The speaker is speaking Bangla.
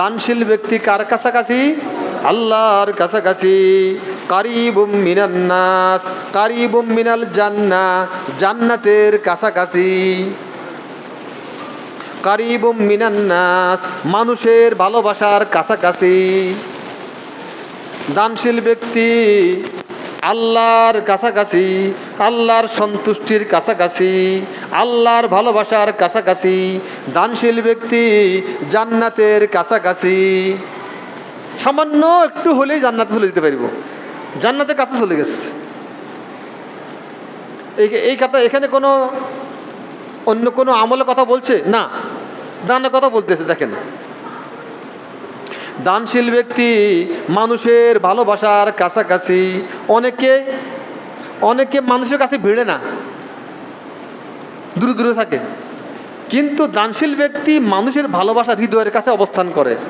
দানশীল ব্যক্তি কার কাছাকাছি? আল্লাহর কাছাকাছি। কারিবুম মিনান নাস, কারিবুম মিনাল জান্নাহ, জান্নাতের কাছাকাছি। কারিবুম মিনান নাস, মানুষের ভালোবাসার কাছাকাছি। দানশীল ব্যক্তি আল্লাহর কাছাকাছি, আল্লাহর সন্তুষ্টির কাছাকাছি, আল্লাহর ভালোবাসার কাছাকাছি। দানশীল ব্যক্তি জান্নাতের কাছাকাছি। সামান্য একটু হলেই জান্নাতে চলে যেতে পারবো, জান্নাতের কাছে চলে গেছে। এই কথা এখানে কোনো অন্য কোনো আমলের কথা বলছে না, দানের কথা বলতেছে। দেখেন, দানশীল ব্যক্তি মানুষের ভালোবাসার কাছাকাছি। অনেকে মানুষের কাছে ভিড়ে না, দূরে দূরে থাকে, কিন্তু দানশীল ব্যক্তি মানুষের ভালোবাসা হৃদয়ের কাছে অবস্থান করে।